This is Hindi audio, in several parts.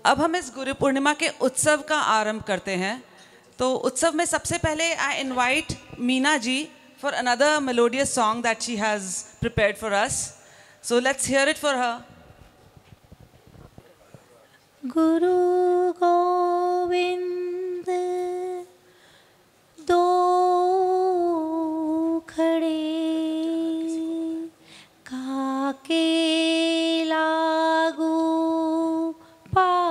अब हम इस गुरु पूर्णिमा के उत्सव का आरंभ करते हैं। तो उत्सव में सबसे पहले I invite Meena ji for another melodious song that she has prepared for us. So let's hear it for her. Guru Govind दो खड़े काके लागू पाए,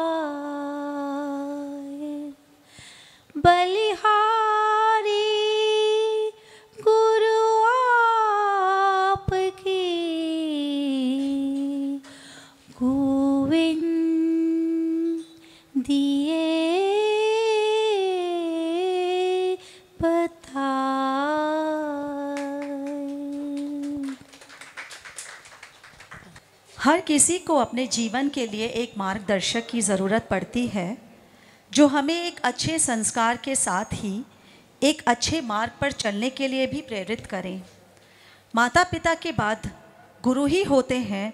बलिहारी गुरु आपकी, गोविंद दिए हर किसी को अपने जीवन के लिए एक मार्गदर्शक की ज़रूरत पड़ती है जो हमें एक अच्छे संस्कार के साथ ही एक अच्छे मार्ग पर चलने के लिए भी प्रेरित करें। माता पिता के बाद गुरु ही होते हैं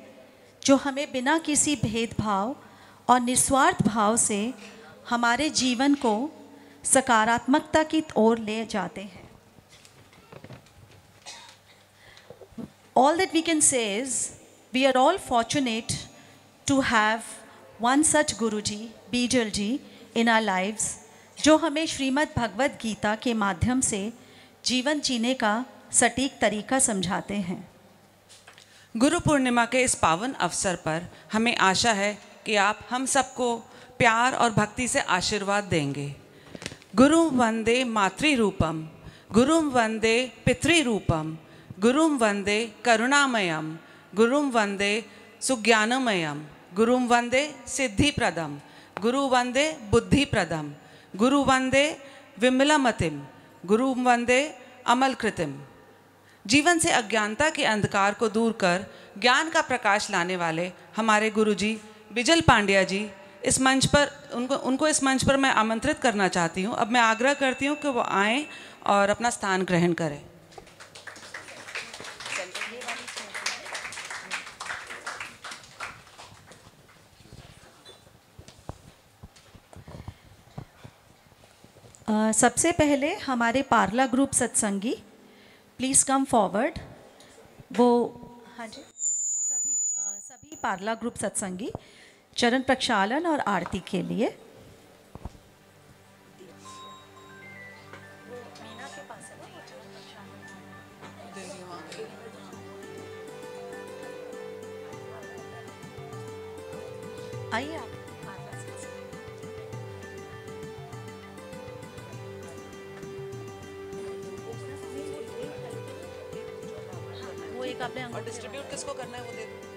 जो हमें बिना किसी भेदभाव और निस्वार्थ भाव से हमारे जीवन को सकारात्मकता की ओर ले जाते हैं। All that we can say is we are all fortunate to have one such Guruji, Bijal ji, in our lives, जो हमें श्रीमद् भगवद गीता के माध्यम से जीवन जीने का सटीक तरीका समझाते हैं। गुरु पूर्णिमा के इस पावन अवसर पर हमें आशा है कि आप हम सबको प्यार और भक्ति से आशीर्वाद देंगे। गुरुं वंदे मातृरूपम, गुरुं वंदे पितृरूपम, गुरुं वंदे करुणामयम, गुरुं वंदे सुज्ञानमयम, गुरुं वंदे सिद्धिप्रदम, गुरु वंदे बुद्धिप्रदम, गुरु वंदे विमलमतिम, गुरु वंदे अमलकृतिम। जीवन से अज्ञानता के अंधकार को दूर कर ज्ञान का प्रकाश लाने वाले हमारे गुरुजी बिजल पांड्या जी इस मंच पर उनको इस मंच पर मैं आमंत्रित करना चाहती हूँ। अब मैं आग्रह करती हूँ कि वो आएँ और अपना स्थान ग्रहण करें। सबसे पहले हमारे पार्ला group Satsangi please come forward. वो हाँ जी, सभी पार्ला ग्रुप सत्संगी चरण प्रक्षालन और आरती के लिए। आइए आप। वो एक आपने और डिस्ट्रीब्यूट किसको करना है वो दे दो।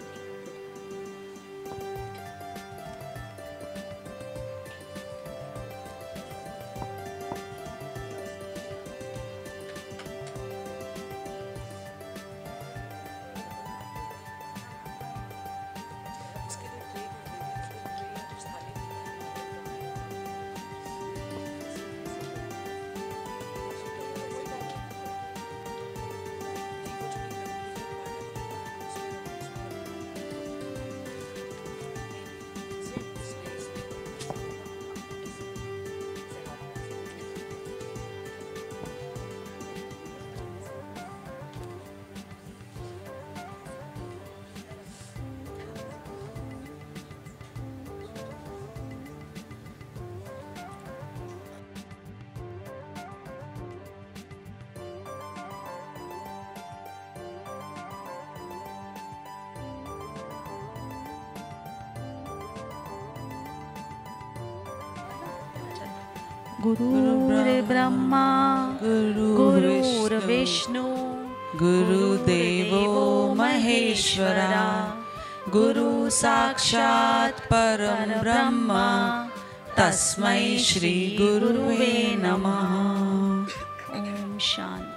गुरुर्ब्रह्मा गुरुर्विष्णु गुरुदेवो महेश्वरा, गुरु साक्षात् परं ब्रह्म, तस्मै श्री गुरुवे नमः। ओम शांति।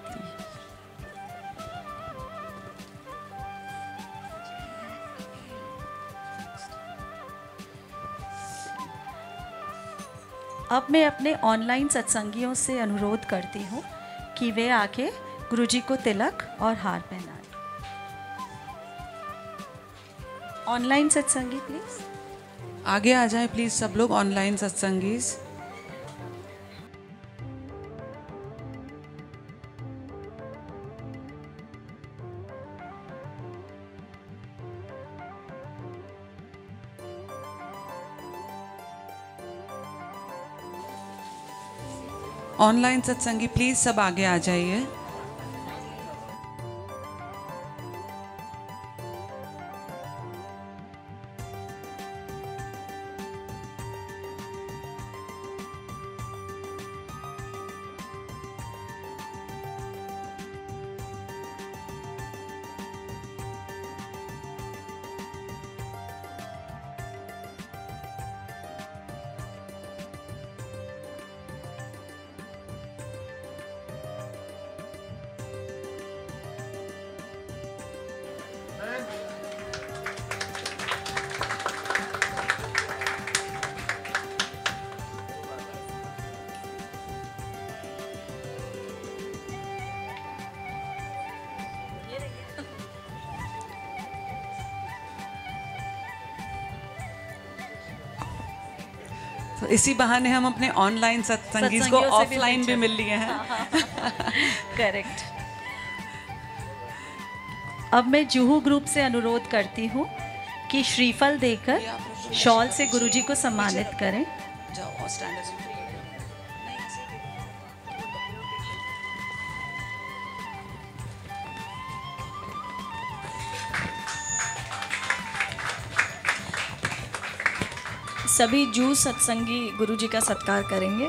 अब मैं अपने ऑनलाइन सत्संगियों से अनुरोध करती हूँ कि वे आके गुरुजी को तिलक और हार पहनाएं। Online Satsangi please. आगे आ जाएं प्लीज़ सब लोग ऑनलाइन सत्संगीज। ऑनलाइन सत्संगी प्लीज़ सब आगे आ जाइए। तो इसी बहाने हम अपने ऑनलाइन सत्संगीज को ऑफलाइन भी मिल लिए हैं। करेक्ट। अब मैं जुहू ग्रुप से अनुरोध करती हूँ कि श्रीफल देकर शॉल से गुरुजी को सम्मानित करें। जाओ स्टैंडर्ड। सभी जू सत्संगी गुरुजी का सत्कार करेंगे।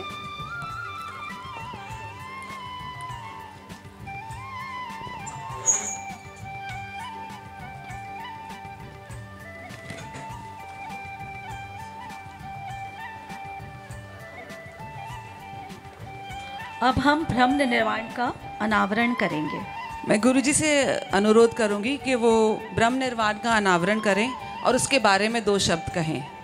अब हम ब्रह्म निर्वाण का अनावरण करेंगे। मैं गुरुजी से अनुरोध करूंगी कि वो ब्रह्म निर्वाण का अनावरण करें और उसके बारे में 2 शब्द कहें।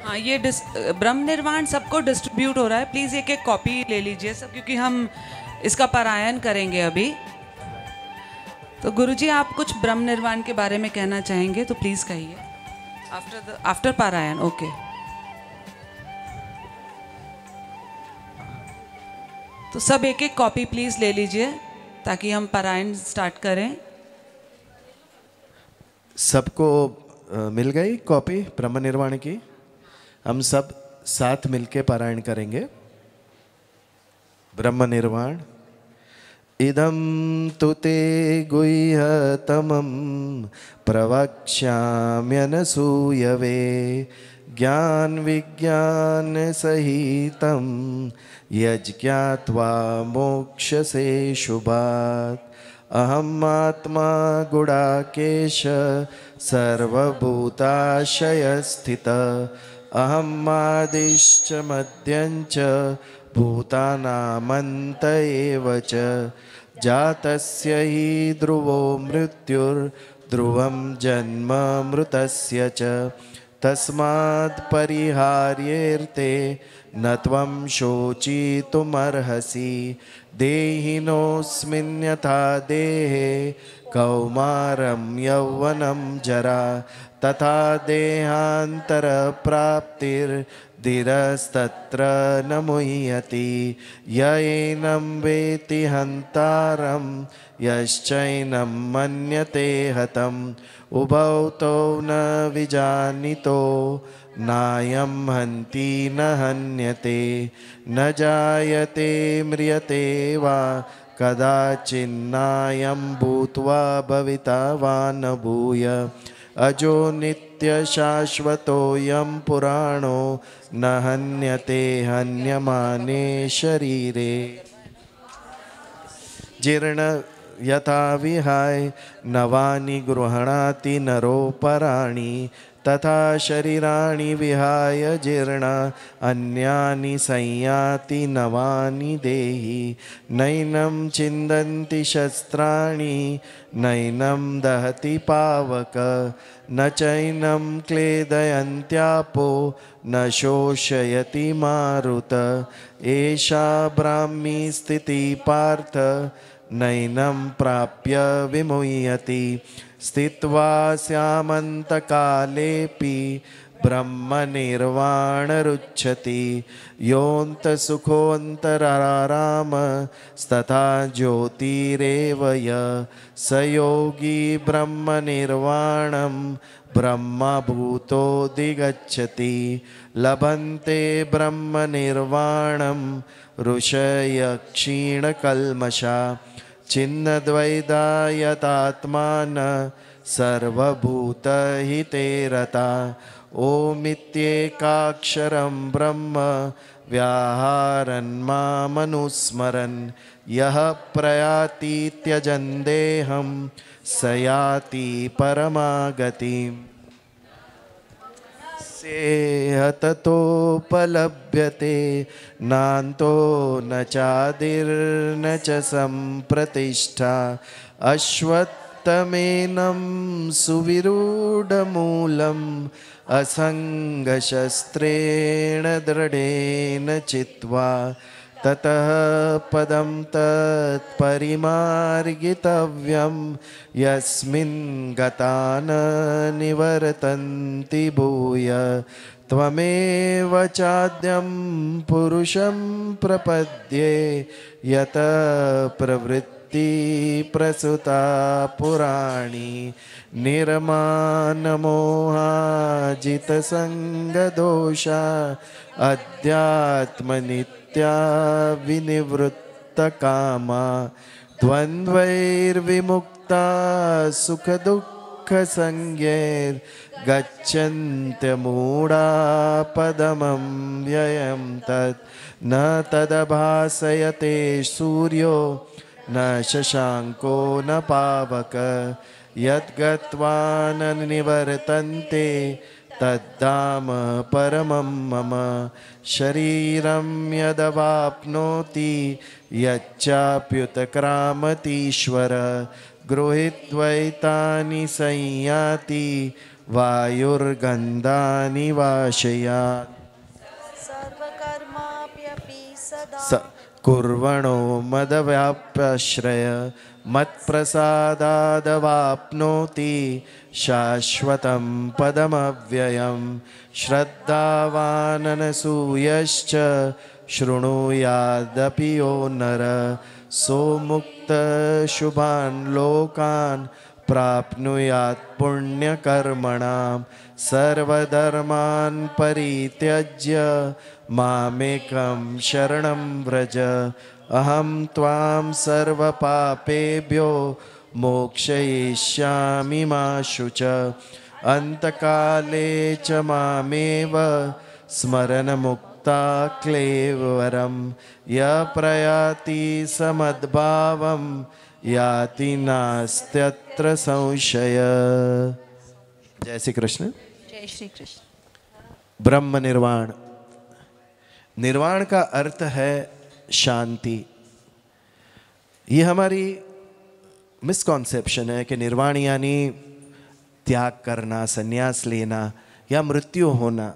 हाँ, ये ब्रह्म निर्वाण सबको डिस्ट्रीब्यूट हो रहा है। प्लीज़ एक एक कॉपी ले लीजिए सब, क्योंकि हम इसका पारायण करेंगे अभी। तो गुरुजी आप कुछ ब्रह्म निर्वाण के बारे में कहना चाहेंगे तो प्लीज़ कहिए आफ्टर पारायण। ओके। तो सब एक एक कॉपी प्लीज़ ले लीजिए ताकि हम पारायण स्टार्ट करें। सबको मिल गई कॉपी ब्रह्म निर्वाण की? हम सब साथ मिलके पारायण करेंगे। ब्रह्म निर्वाण। इदं तु ते गुह्यतमं प्रवक्ष्याम्यनसूयवे ज्ञान विज्ञान सहितं यज्ञात्वा मोक्षसे शुभात्। अहम् आत्मा गुडाकेश सर्वभूताशयस्थितः अहम् आदिश्च मध्यञ्च भूतानामन्त एव च। जातस्य हि ध्रुवो मृत्युर्ध्रुवं जन्म मृतस्य च। तस्मात् परिहार्येऽर्थे न त्वं शोचितुमर्हसि। देहिनोऽस्मिन् यथा देहे कौमारं यौवनं जरा तथा देहान्तरप्राप्तिर्धीरस्तत्र न मुह्यति। य एनं वेति हन्तारं यश्चैनं मन्यते हतम्। उभौ तौ न विजानीतो नायं हन्ति न हन्यते। न जायते म्रियते वा कदाचिन्नायं भूत्वा भविता वा न भूय अजो नित्यशाश्वतोऽयं पुराणो न हन्यते हन्यमाने शरीरे जीर्ण यथा विहाय नवानि गृह्णाति नरोपराणि तथा शरीराणि विहाय जीर्ण अन्यानि संयाति नवानि देहि नैनं छिन्दन्ति शस्त्राणि नैनं दहति पावक न चैनं क्लेदयन्त्यापो न शोषयति मारुत एषा ब्राह्मी स्थितिः पार्थ नैनं प्राप्य विमुह्यति स्थित्वा स्यामन्तकालेऽपि ब्रह्मनिर्वाणरुच्छति योऽन्तसुखोऽन्तरारामस्तथा ज्योतिरेव य स योगी ब्रह्मनिर्वाणं ब्रह्मभूतोऽधिगच्छति लभन्ते ब्रह्मनिर्वाणं ऋषयः क्षीणकल्मषा छिन्नद्वैधायतात्मान सर्वभूतहिते रता ओमित्येकाक्षरं ब्रह्म व्याहारन् मामनुस्मरन् यः प्रयाति त्यजन् देहं स याति परमागतिम् सेहततोपलभ्यते नान्तो न चादिर्न च सम्प्रतिष्ठा अश्वत्थमेनं सुविरूढमूलम् असङ्गशस्त्रेण दृढेन चित्वा ततः पदं तत्परिमार्गितव्यं यस्मिन् गता न निवर्तन्ति भूय त्वमेव चाद्यं पुरुषं प्रपद्ये यत प्रवृत्ति प्रसुता पुराणी निर्मानमोहाजितसङ्गदोषा अध्यात्मनित्या विनिवृत्तकामा द्वन्द्वैर्विमुक्ता सुखदुःखसंज्ञैर्गच्छन्त्यमूढा पदमं व्ययं तत् न तदभासयते सूर्यो न शशाङ्को न पावक यद्गत्वा न निवर्तन्ते तद्धाम परमं मम शरीरं यदवाप्नोति यच्चाप्युत्क्रामतीश्वर गृहीत्वैतानि संयाति वायुर्गन्धानि वाशयात् सर्वकर्माप्यपि सदा कुर्वणो मदव्याप्याश्रय मत्प्रसादादवाप्नोति शाश्वतं पदमव्ययं श्रद्धावाननसूयश्च शृणुयादपि यो नर सोमुक्तशुभान् लोकान् प्राप्नुयात् पुण्यकर्मणां सर्वधर्मान् परित्यज्य मामेकं शरणं व्रज अहं त्वां सर्वपापेभ्यो मोक्षयिष्यामि मा शुच अंतकाले च मामेव स्मरणमुक्ता क्लेवरं य प्रयाति समद्भावं याति नास्त्यत्र संशय। जय श्री कृष्ण। जय श्री कृष्ण। ब्रह्म निर्वाण, निर्वाण का अर्थ है शांति। ये हमारी मिसकॉन्सेप्शन है कि निर्वाण यानी त्याग करना, संन्यास लेना या मृत्यु होना।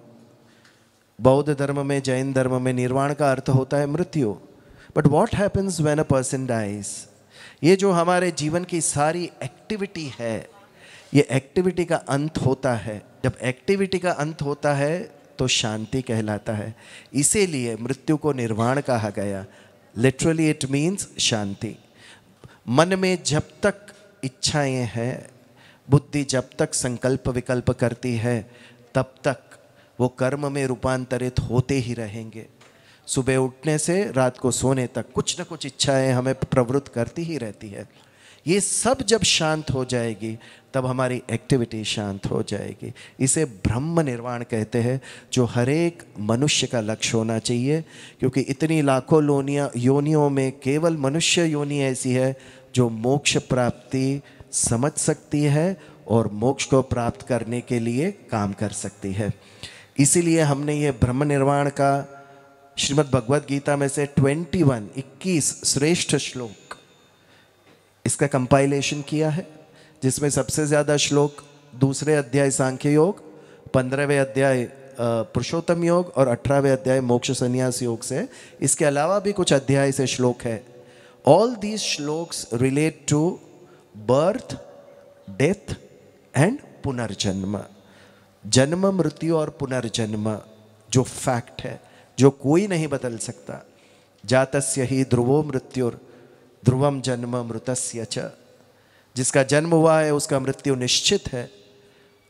बौद्ध धर्म में, जैन धर्म में निर्वाण का अर्थ होता है मृत्यु। But what happens when a person dies? ये जो हमारे जीवन की सारी एक्टिविटी है, ये एक्टिविटी का अंत होता है। जब एक्टिविटी का अंत होता है तो शांति कहलाता है। इसीलिए मृत्यु को निर्वाण कहा गया। लिटरली इट मीन्स शांति। मन में जब तक इच्छाएं हैं, बुद्धि जब तक संकल्प विकल्प करती है, तब तक वो कर्म में रूपांतरित होते ही रहेंगे। सुबह उठने से रात को सोने तक कुछ न कुछ इच्छाएं हमें प्रवृत्त करती ही रहती है। ये सब जब शांत हो जाएगी तब हमारी एक्टिविटी शांत हो जाएगी। इसे ब्रह्म निर्वाण कहते हैं, जो हर एक मनुष्य का लक्ष्य होना चाहिए। क्योंकि इतनी लाखों योनियों में केवल मनुष्य योनि ऐसी है जो मोक्ष प्राप्ति समझ सकती है और मोक्ष को प्राप्त करने के लिए काम कर सकती है। इसीलिए हमने ये ब्रह्म निर्वाण का श्रीमद् भगवद गीता में से 21 श्रेष्ठ श्लोक इसका कंपाइलेशन किया है, जिसमें सबसे ज़्यादा श्लोक 2 अध्याय सांख्य योग, 15वें अध्याय पुरुषोत्तम योग और 18वें अध्याय मोक्ष संन्यास योग से। इसके अलावा भी कुछ अध्याय से श्लोक है। All these shlokas relate to birth, death and पुनर्जन्म। जन्म, मृत्यु और पुनर्जन्म जो फैक्ट है, जो कोई नहीं बदल सकता। जातस्य ही ध्रुवो मृत्युर ध्रुवम जन्म मृतस्य च। जिसका जन्म हुआ है उसका मृत्यु निश्चित है,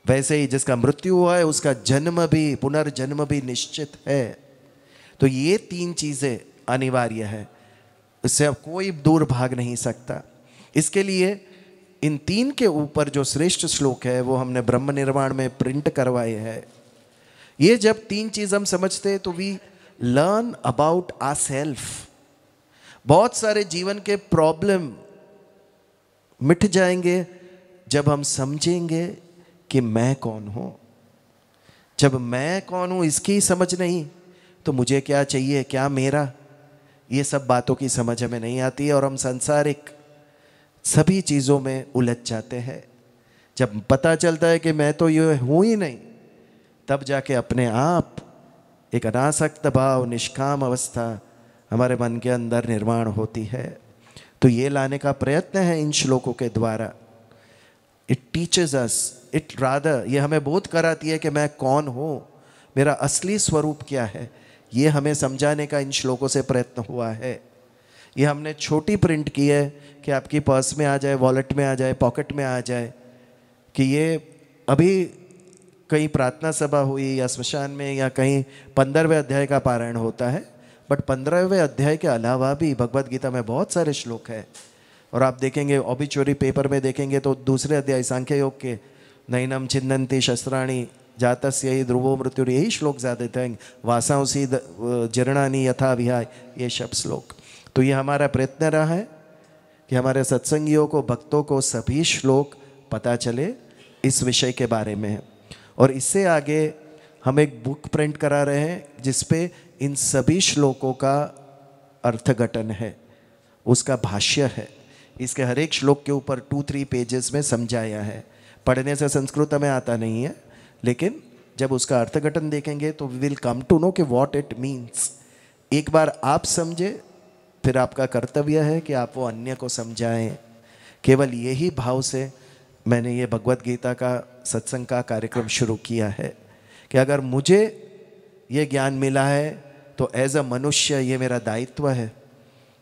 वैसे ही जिसका मृत्यु हुआ है उसका जन्म भी, पुनर्जन्म भी निश्चित है। तो ये 3 चीज़ें अनिवार्य है, इससे अब कोई दूर भाग नहीं सकता। इसके लिए इन 3 के ऊपर जो श्रेष्ठ श्लोक है वो हमने ब्रह्म निर्वाण में प्रिंट करवाए हैं। ये जब 3 चीज़ हम समझते हैं तो we learn about our self. बहुत सारे जीवन के प्रॉब्लम मिट जाएंगे जब हम समझेंगे कि मैं कौन हूं। जब मैं कौन हूं इसकी समझ नहीं तो मुझे क्या चाहिए, क्या मेरा, ये सब बातों की समझ हमें नहीं आती है और हम सांसारिक सभी चीज़ों में उलझ जाते हैं। जब पता चलता है कि मैं तो ये हूं ही नहीं, तब जाके अपने आप एक अनासक्त भाव, निष्काम अवस्था हमारे मन के अंदर निर्माण होती है। तो ये लाने का प्रयत्न है इन श्लोकों के द्वारा। It teaches us, it rather, ये हमें बोध कराती है कि मैं कौन हूँ, मेरा असली स्वरूप क्या है। ये हमें समझाने का इन श्लोकों से प्रयत्न हुआ है। ये हमने छोटी प्रिंट की है कि आपकी पर्स में आ जाए, वॉलेट में आ जाए, पॉकेट में आ जाए, कि ये अभी कहीं प्रार्थना सभा हुई या स्मशान में या कहीं 15वें अध्याय का पारायण होता है, बट 15वें अध्याय के अलावा भी भगवद गीता में बहुत सारे श्लोक हैं। और आप देखेंगे ऑबिचुअरी पेपर में देखेंगे तो 2 अध्याय सांख्य योग के नैनम छिन्नन्ति शस्त्राणि जातस्य ही ध्रुवो मृत्यु, यही श्लोक ज़्यादा थे। वासांसी जीर्णानि यथा विहाय, ये सब श्लोक। तो ये हमारा प्रयत्न रहा है कि हमारे सत्संगियों को, भक्तों को सभी श्लोक पता चले इस विषय के बारे में। और इससे आगे हम एक बुक प्रिंट करा रहे हैं जिसपे इन सभी श्लोकों का अर्थघटन है, उसका भाष्य है। इसके हर एक श्लोक के ऊपर 2-3 पेजेस में समझाया है। पढ़ने से संस्कृत में आता नहीं है, लेकिन जब उसका अर्थघटन देखेंगे तो we will come to know कि व्हाट इट मीन्स। एक बार आप समझे, फिर आपका कर्तव्य है कि आप वो अन्य को समझाएं। केवल यही भाव से मैंने ये भगवद गीता का सत्संग का कार्यक्रम शुरू किया है कि अगर मुझे ये ज्ञान मिला है तो एज अ मनुष्य ये मेरा दायित्व है।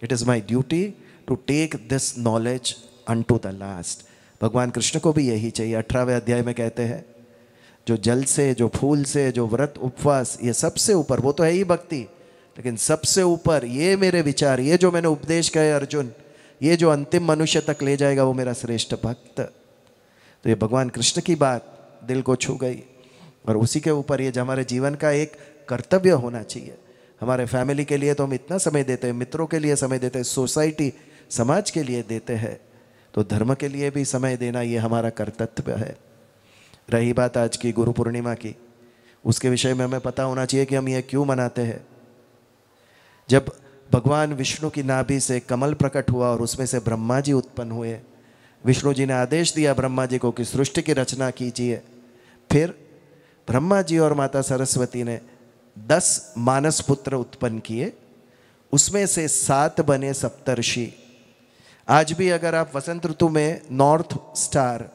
It is my duty to take this knowledge unto the last. भगवान कृष्ण को भी यही चाहिए। 18वें अध्याय में कहते हैं जो जल से, जो फूल से, जो व्रत उपवास, ये सबसे ऊपर, वो तो है ही भक्ति, लेकिन सबसे ऊपर ये मेरे विचार, ये जो मैंने उपदेश कहे अर्जुन, ये जो अंतिम मनुष्य तक ले जाएगा वो मेरा श्रेष्ठ भक्त। तो ये भगवान कृष्ण की बात दिल को छू गई और उसी के ऊपर ये जो हमारे जीवन का एक कर्तव्य होना चाहिए। हमारे फैमिली के लिए तो हम इतना समय देते हैं, मित्रों के लिए समय देते हैं, सोसाइटी समाज के लिए देते हैं, तो धर्म के लिए भी समय देना ये हमारा कर्तव्य है। रही बात आज की गुरु पूर्णिमा की, उसके विषय में हमें पता होना चाहिए कि हम ये क्यों मनाते हैं। जब भगवान विष्णु की नाभि से कमल प्रकट हुआ और उसमें से ब्रह्मा जी उत्पन्न हुए, विष्णु जी ने आदेश दिया ब्रह्मा जी को कि सृष्टि की रचना कीजिए। फिर ब्रह्मा जी और माता सरस्वती ने 10 मानस पुत्र उत्पन्न किए, उसमें से 7 बने सप्तर्षि। आज भी अगर आप वसंत ऋतु में नॉर्थ स्टार,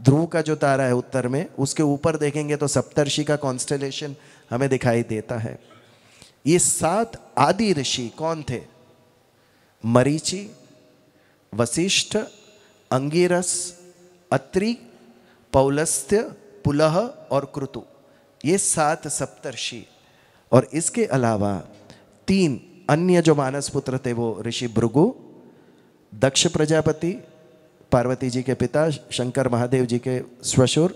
ध्रुव का जो तारा है उत्तर में, उसके ऊपर देखेंगे तो सप्तर्षि का कॉन्स्टेलेशन हमें दिखाई देता है। ये 7 आदि ऋषि कौन थे? मरीचि, वशिष्ठ, अंगिरस, अत्रि, पौलस्त्य, पुलह और क्रतु, ये 7 सप्तर्षि। और इसके अलावा 3 अन्य जो मानस पुत्र थे वो ऋषि भृगु, दक्ष प्रजापति, पार्वती जी के पिता, शंकर महादेव जी के ससुर,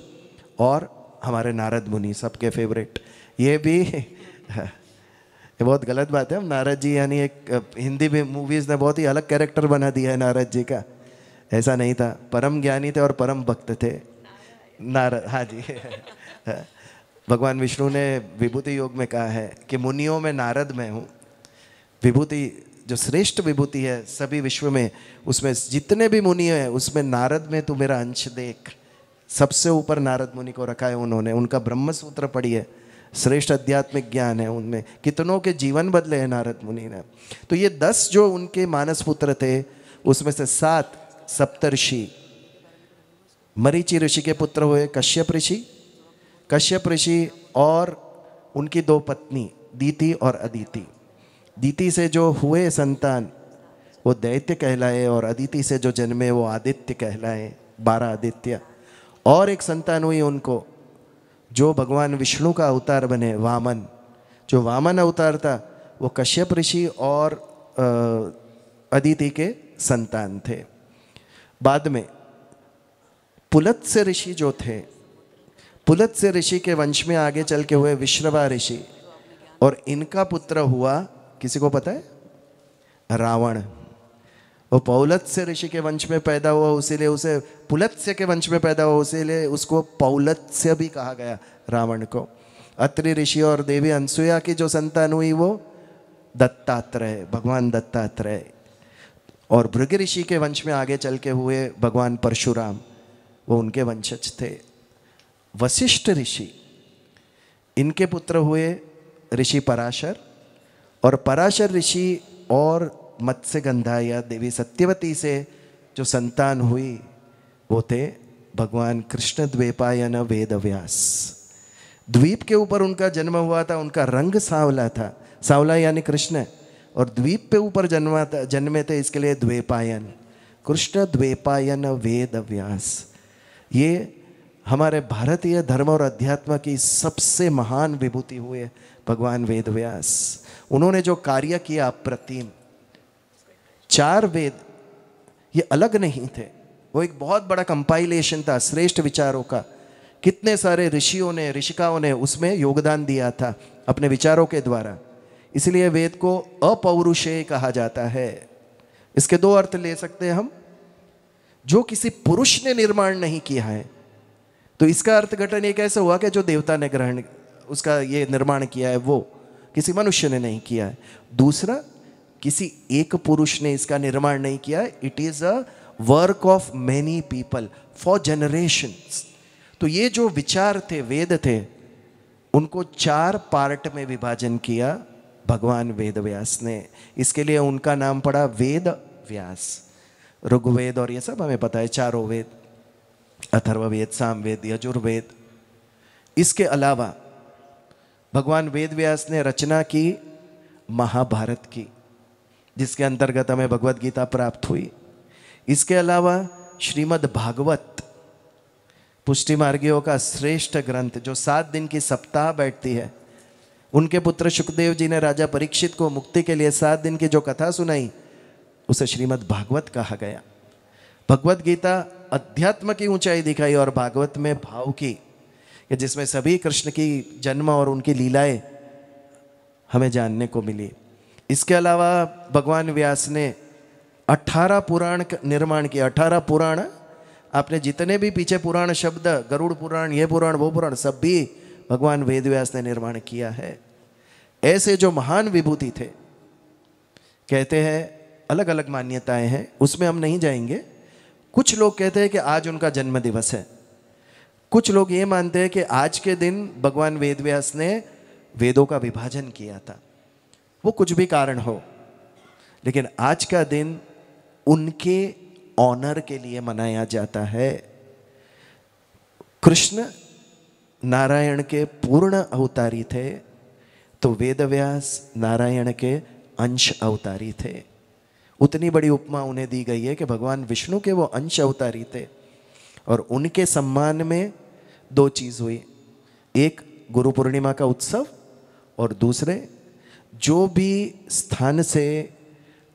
और हमारे नारद मुनि, सबके फेवरेट। ये भी ये बहुत गलत बात है। हम नारद जी यानी एक हिंदी में मूवीज़ ने बहुत ही अलग कैरेक्टर बना दिया है नारद जी का, ऐसा नहीं था। परम ज्ञानी थे और परम भक्त थे नारद। हाँ जी भगवान विष्णु ने विभूति योग में कहा है कि मुनियों में नारद मैं हूँ। विभूति जो श्रेष्ठ विभूति है सभी विश्व में, उसमें जितने भी मुनि हैं उसमें नारद में तू मेरा अंश देख। सबसे ऊपर नारद मुनि को रखा है उन्होंने। उनका ब्रह्म सूत्र पढ़िए, श्रेष्ठ आध्यात्मिक ज्ञान है उनमें। कितनों के जीवन बदले हैं नारद मुनि ने। तो ये 10 जो उनके मानस पुत्र थे, उसमें से 7 सप्तर्षि। मरीचि ऋषि के पुत्र हुए कश्यप ऋषि। कश्यप ऋषि और उनकी 2 पत्नी दीति और अदिति। दीति से जो हुए संतान वो दैत्य कहलाए, और अदिति से जो जन्मे वो आदित्य कहलाए, 12 आदित्य। और एक संतान हुई उनको जो भगवान विष्णु का अवतार बने, वामन। जो वामन अवतार था वो कश्यप ऋषि और अदिति के संतान थे। बाद में पुलत्स्य ऋषि जो थे, पुलत्स्य ऋषि के वंश में आगे चल के हुए विश्रवा ऋषि, और इनका पुत्र हुआ, किसी को पता है, रावण। वो पौलत्स्य ऋषि के वंश में पैदा हुआ, उसीलिए उसे पुलत्स्य के वंश में पैदा हुआ, उसीलिए उसको पौलत्स्य भी कहा गया रावण को। अत्रि ऋषि और देवी अनसुया की जो संतान हुई वो दत्तात्रेय, भगवान दत्तात्रेय। और भृगु ऋषि के वंश में आगे चल के हुए भगवान परशुराम, वो उनके वंशज थे। वशिष्ठ ऋषि, इनके पुत्र हुए ऋषि पराशर, और पराशर ऋषि और मत्स्यगंधा या देवी सत्यवती से जो संतान हुई वो थे भगवान कृष्ण द्वैपायन वेदव्यास। द्वीप के ऊपर उनका जन्म हुआ था, उनका रंग सांवला था, सांवला यानी कृष्ण, और द्वीप पे ऊपर जन्मे थे, इसके लिए द्वैपायन, कृष्ण द्वैपायन वेदव्यास। ये हमारे भारतीय धर्म और अध्यात्म की सबसे महान विभूति हुए भगवान वेदव्यास। उन्होंने जो कार्य किया अप्रतिम। 4 वेद ये अलग नहीं थे, वो एक बहुत बड़ा कंपाइलेशन था श्रेष्ठ विचारों का। कितने सारे ऋषियों ने, ऋषिकाओं ने उसमें योगदान दिया था अपने विचारों के द्वारा। इसलिए वेद को अपौरुषेय कहा जाता है। इसके 2 अर्थ ले सकते हैं हम। जो किसी पुरुष ने निर्माण नहीं किया है, तो इसका अर्थघटन ये कैसे हुआ कि जो देवता ने ग्रहण उसका ये निर्माण किया है वो किसी मनुष्य ने नहीं किया है। दूसरा, किसी एक पुरुष ने इसका निर्माण नहीं किया है। It is a work of many people for generations. तो ये जो विचार थे, वेद थे, उनको 4 पार्ट में विभाजन किया भगवान वेदव्यास ने। इसके लिए उनका नाम पड़ा वेद व्यास। ऋग्वेद और ये सब हमें पता है, 4 वेद, अथर्ववेद, सामवेद, यजुर्वेद। इसके अलावा भगवान वेदव्यास ने रचना की महाभारत की, जिसके अंतर्गत हमें भगवत गीता प्राप्त हुई। इसके अलावा श्रीमद् भागवत, पुष्टि मार्गियों का श्रेष्ठ ग्रंथ, जो 7 दिन की सप्ताह बैठती है। उनके पुत्र शुकदेव जी ने राजा परीक्षित को मुक्ति के लिए 7 दिन की जो कथा सुनाई, उसे श्रीमद् भागवत कहा गया। भगवत गीता अध्यात्म की ऊंचाई दिखाई, और भागवत में भाव की, जिसमें सभी कृष्ण की जन्म और उनकी लीलाएं हमें जानने को मिली। इसके अलावा भगवान व्यास ने 18 पुराण का निर्माण किया। 18 पुराण, आपने जितने भी पीछे पुराण शब्द, गरुड़ पुराण, ये पुराण, वो पुराण, सब भी भगवान वेदव्यास ने निर्माण किया है। ऐसे जो महान विभूति थे, कहते हैं अलग अलग मान्यताएं हैं, उसमें हम नहीं जाएंगे। कुछ लोग कहते हैं कि आज उनका जन्म दिवस है। कुछ लोग ये मानते हैं कि आज के दिन भगवान वेदव्यास ने वेदों का विभाजन किया था। वो कुछ भी कारण हो, लेकिन आज का दिन उनके ऑनर के लिए मनाया जाता है। कृष्ण नारायण के पूर्ण अवतारी थे, तो वेदव्यास नारायण के अंश अवतारी थे। उतनी बड़ी उपमा उन्हें दी गई है कि भगवान विष्णु के वो अंश अवतारी थे। और उनके सम्मान में 2 चीज़ हुई, एक गुरु पूर्णिमा का उत्सव, और दूसरे जो भी स्थान से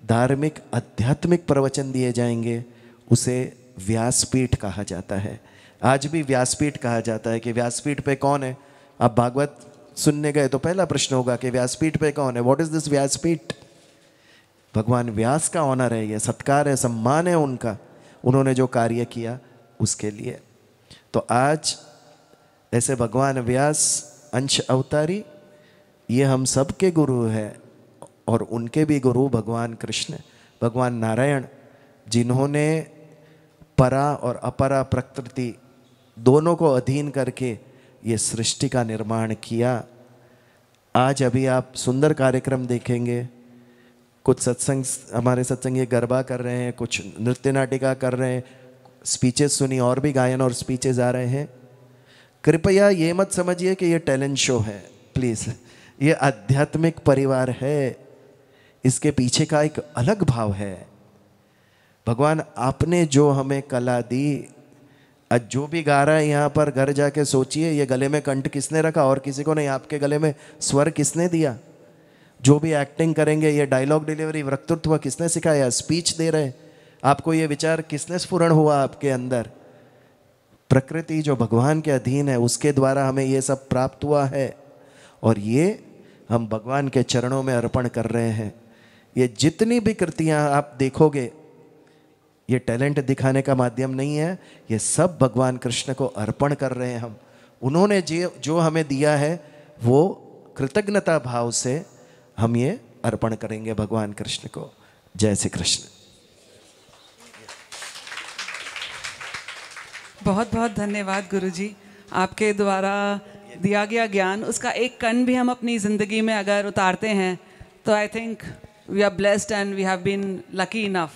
धार्मिक आध्यात्मिक प्रवचन दिए जाएंगे उसे व्यासपीठ कहा जाता है। आज भी व्यासपीठ कहा जाता है कि व्यासपीठ पे कौन है। आप भागवत सुनने गए तो पहला प्रश्न होगा कि व्यासपीठ पे कौन है, व्हाट इज दिस व्यासपीठ। भगवान व्यास का ऑनर है, ये सत्कार है, सम्मान है उनका, उन्होंने जो कार्य किया उसके लिए। तो आज ऐसे भगवान व्यास अंश अवतारी ये हम सब के गुरु हैं और उनके भी गुरु भगवान कृष्ण, भगवान नारायण, जिन्होंने परा और अपरा प्रकृति दोनों को अधीन करके ये सृष्टि का निर्माण किया। आज अभी आप सुंदर कार्यक्रम देखेंगे, कुछ सत्संग, हमारे सत्संगी गरबा कर रहे हैं, कुछ नृत्य नाटिका कर रहे हैं, स्पीचेस सुनी, और भी गायन और स्पीचेस आ रहे हैं। कृपया ये मत समझिए कि ये टैलेंट शो है, प्लीज़। ये आध्यात्मिक परिवार है, इसके पीछे का एक अलग भाव है। भगवान आपने जो हमें कला दी, आज जो भी गा रहा है यहाँ पर घर जाके सोचिए ये गले में कंठ किसने रखा, और किसी को नहीं, आपके गले में स्वर किसने दिया। जो भी एक्टिंग करेंगे, ये डायलॉग डिलीवरी वक्तृत्व किसने सिखाया, स्पीच दे रहे, आपको ये विचार किसने स्फुरण हुआ आपके अंदर। प्रकृति जो भगवान के अधीन है उसके द्वारा हमें ये सब प्राप्त हुआ है और ये हम भगवान के चरणों में अर्पण कर रहे हैं। ये जितनी भी कृतियाँ आप देखोगे, ये टैलेंट दिखाने का माध्यम नहीं है, ये सब भगवान कृष्ण को अर्पण कर रहे हैं हम। उन्होंने जो हमें दिया है वो कृतज्ञता भाव से हम ये अर्पण करेंगे भगवान कृष्ण को। जय श्री कृष्ण। बहुत बहुत धन्यवाद गुरुजी, आपके द्वारा दिया गया ज्ञान, उसका एक कण भी हम अपनी ज़िंदगी में अगर उतारते हैं तो I think we are blessed and we have been lucky enough.